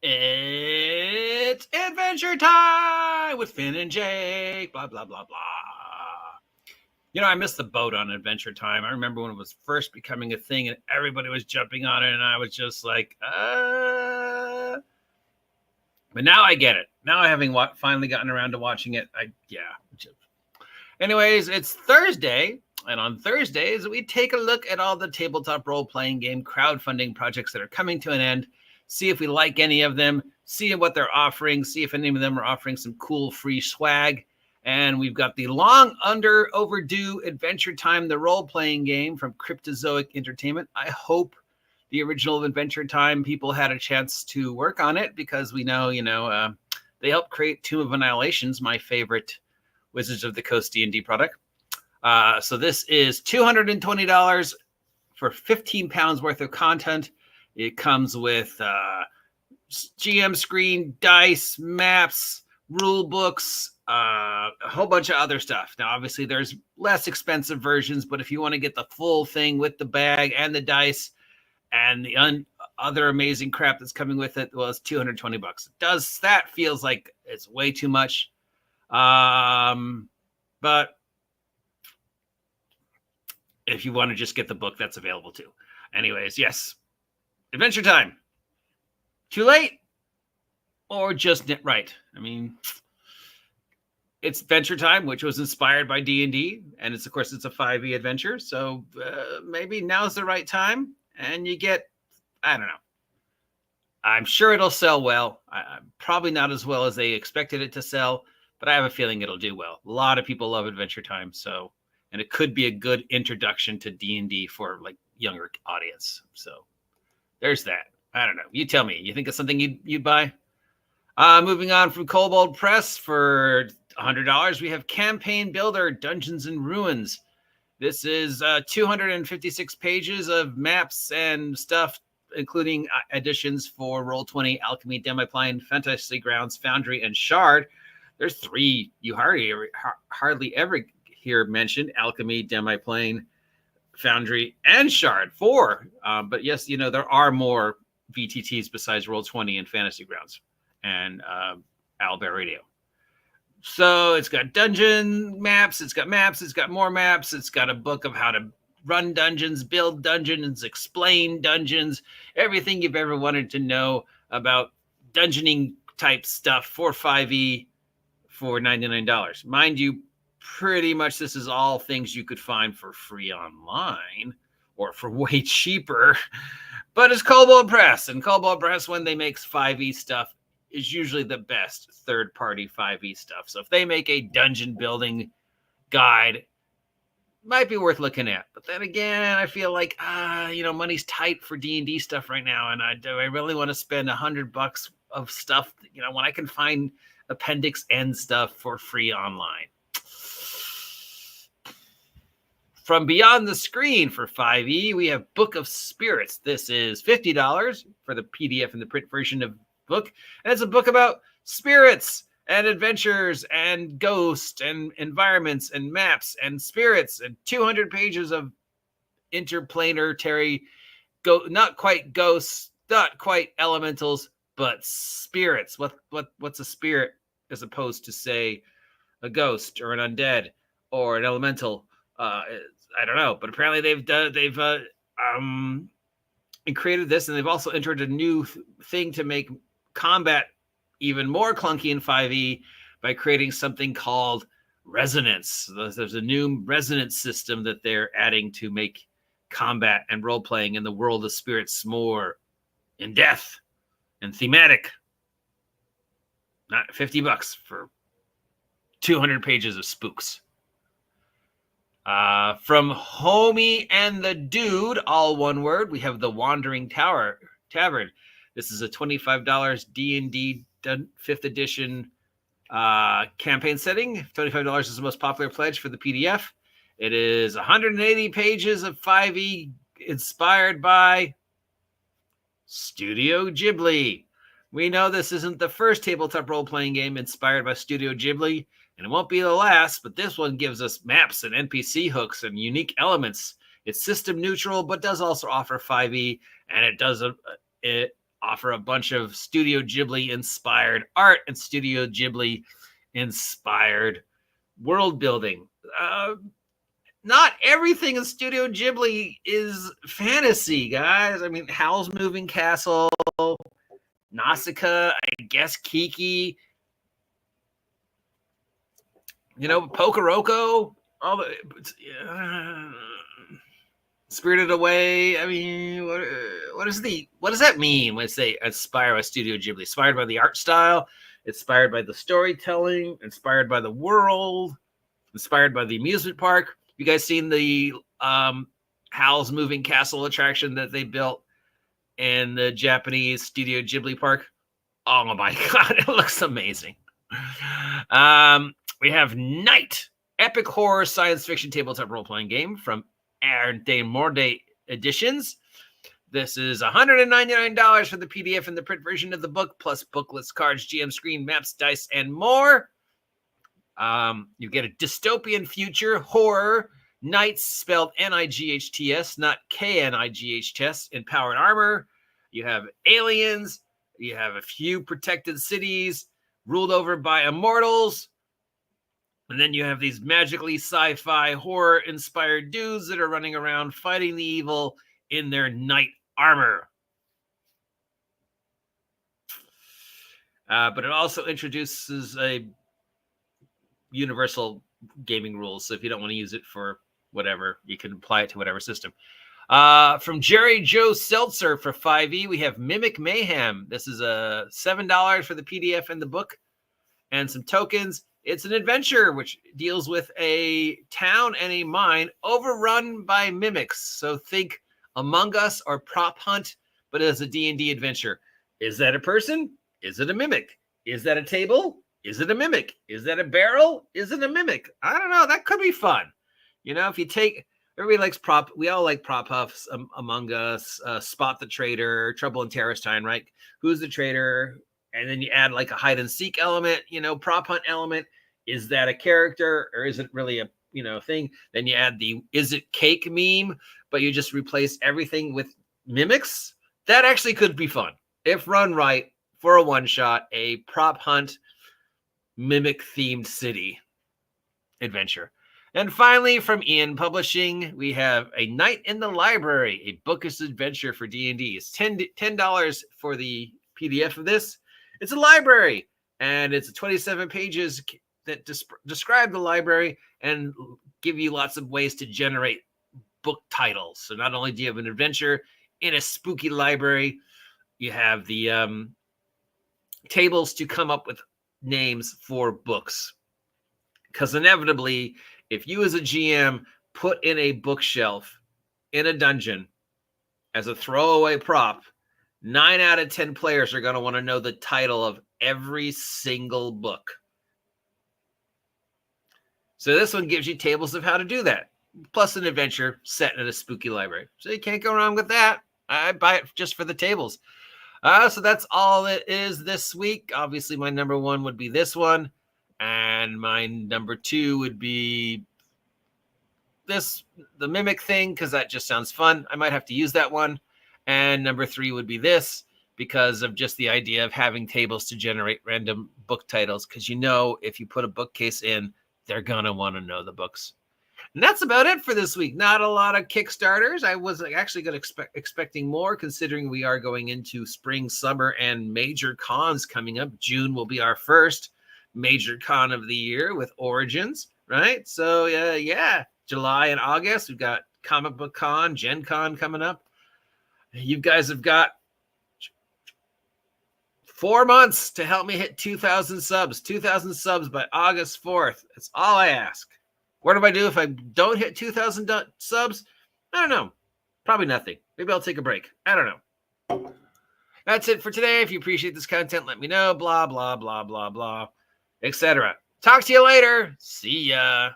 It's Adventure Time with Finn and Jake, blah, blah, blah, blah. You know, I missed the boat on Adventure Time. I remember when it was first becoming a thing and everybody was jumping on it, and I was just like, But now I get it. Now, having finally gotten around to watching it, Anyways, it's Thursday, and on Thursdays, we take a look at all the tabletop role-playing game crowdfunding projects that are coming to an end, see if we like any of them, see what they're offering, see if any of them are offering some cool free swag. And we've got the long overdue Adventure Time, the role-playing game from Cryptozoic Entertainment. I hope the original Adventure Time people had a chance to work on it, because we know, they helped create Tomb of Annihilations, my favorite Wizards of the Coast D&D product. So this is $220 for 15 pounds worth of content. It comes with GM screen, dice, maps, rule books, a whole bunch of other stuff. Now, obviously, there's less expensive versions, but if you want to get the full thing with the bag and the dice and the other amazing crap that's coming with it, well, it's $220. That feels like it's way too much. But if you want to just get the book, that's available too. Anyways, yes. Adventure Time. Too late? Or just right? I mean, it's Adventure Time, which was inspired by D&D, and it's, of course, it's a 5e adventure, so maybe now's the right time, and you get, I don't know. I'm sure it'll sell well. Probably not as well as they expected it to sell, but I have a feeling it'll do well. A lot of people love Adventure Time, and it could be a good introduction to D&D for like younger audience. So there's that. I don't know. You tell me. You think it's something you'd buy? Moving on from Kobold Press for $100, we have Campaign Builder Dungeons and Ruins. This is 256 pages of maps and stuff, including additions for Roll20, Alchemy, Demiplane, Fantasy Grounds, Foundry, and Shard. There's 3 you hardly ever hear mentioned: Alchemy, Demiplane, Foundry, and Shard. 4. But yes, there are more VTTs besides Roll20 and Fantasy Grounds and Owlbear Radio. So it's got dungeon maps, it's got more maps, it's got a book of how to run dungeons, build dungeons, explain dungeons, everything you've ever wanted to know about dungeoning type stuff for 5e for $99. Mind you, pretty much this is all things you could find for free online or for way cheaper, but it's Kobold Press, and Kobold Press, when they make 5e stuff, is usually the best third-party 5e stuff. So if they make a dungeon building guide, might be worth looking at. But then again, I feel like, money's tight for D&D stuff right now, and do I really want to spend $100 of stuff, when I can find Appendix N stuff for free online? From Beyond the Screen for 5e, we have Book of Spirits. This is $50 for the PDF and the print version of book, and it's a book about spirits and adventures and ghosts and environments and maps and spirits, and 200 pages of interplanetary, not quite ghosts, not quite elementals, but spirits. What's a spirit as opposed to, say, a ghost or an undead or an elemental? I don't know, but apparently they've created this, and they've also entered a new thing to make combat even more clunky in 5e by creating something called resonance. There's a new resonance system that they're adding to make combat and role-playing in the world of spirits more in-depth and thematic. Not $50 for 200 pages of spooks. From Homie and the Dude, all one word, we have The Wandering Tavern. This is a $25 D&D 5th edition campaign setting. $25 is the most popular pledge for the PDF. It is 180 pages of 5e inspired by Studio Ghibli. We know this isn't the first tabletop role-playing game inspired by Studio Ghibli, and it won't be the last, but this one gives us maps and NPC hooks and unique elements. It's system neutral, but does also offer 5e, and it does offer a bunch of Studio Ghibli inspired art and Studio Ghibli inspired world building. Not everything in Studio Ghibli is fantasy, guys. I mean, Howl's Moving Castle, Nausicaa, I guess Kiki, Pokoroko, all the Spirited Away. I mean, what does that mean when they inspire by Studio Ghibli? Inspired by the art style, inspired by the storytelling, inspired by the world, inspired by the amusement park. You guys seen the Howl's Moving Castle attraction that they built in the Japanese Studio Ghibli park? Oh my God, it looks amazing. We have Night, epic horror science fiction tabletop role-playing game from ENWorld Editions. This is $199 for the PDF and the print version of the book, plus booklets, cards, GM screen, maps, dice, and more. You get a dystopian future horror. Knights, spelled Nights, not Knights, in powered armor. You have aliens. You have a few protected cities ruled over by immortals. And then you have these magically sci-fi horror-inspired dudes that are running around fighting the evil in their knight armor. But it also introduces a universal gaming rules. So if you don't want to use it for whatever, you can apply it to whatever system. From Jerry Joe Seltzer for 5e, we have Mimic Mayhem. This is $7 for the PDF and the book and some tokens. It's an adventure which deals with a town and a mine overrun by mimics. So think Among Us or Prop Hunt, but as a D&D adventure. Is that a person? Is it a mimic? Is that a table? Is it a mimic? Is that a barrel? Is it a mimic? I don't know. That could be fun. If you take, everybody likes we all like Prop Huffs, Among Us, Spot the Traitor, Trouble in Terrorist Time, right? Who's the traitor? And then you add like a hide and seek element, prop hunt element. Is that a character or is it really a, thing? Then you add the is it cake meme, but you just replace everything with mimics. That actually could be fun if run right for a one shot, a prop hunt mimic themed city adventure. And finally, from Ian Publishing, we have A Night in the Library, a bookish adventure for D&D. It's $10 for the PDF of this. It's a library, and it's 27 pages that describe the library and give you lots of ways to generate book titles. So not only do you have an adventure in a spooky library, you have the tables to come up with names for books. Because inevitably, if you as a GM put in a bookshelf in a dungeon as a throwaway prop, 9 out of 10 players are going to want to know the title of every single book. So this one gives you tables of how to do that, plus an adventure set in a spooky library. So you can't go wrong with that. I buy it just for the tables. So that's all it is this week. Obviously, my number one would be this one. And my number two would be the Mimic thing, because that just sounds fun. I might have to use that one. And number three would be this, because of just the idea of having tables to generate random book titles. Because if you put a bookcase in, they're going to want to know the books. And that's about it for this week. Not a lot of Kickstarters. I was actually expecting more, considering we are going into spring, summer, and major cons coming up. June will be our first major con of the year with Origins, right? So, yeah. July and August, we've got Comic Book Con, Gen Con coming up. You guys have got 4 months to help me hit 2,000 subs. 2,000 subs by August 4th. That's all I ask. What do I do if I don't hit 2,000 subs? I don't know. Probably nothing. Maybe I'll take a break. I don't know. That's it for today. If you appreciate this content, let me know. Blah, blah, blah, blah, blah, etc. Talk to you later. See ya.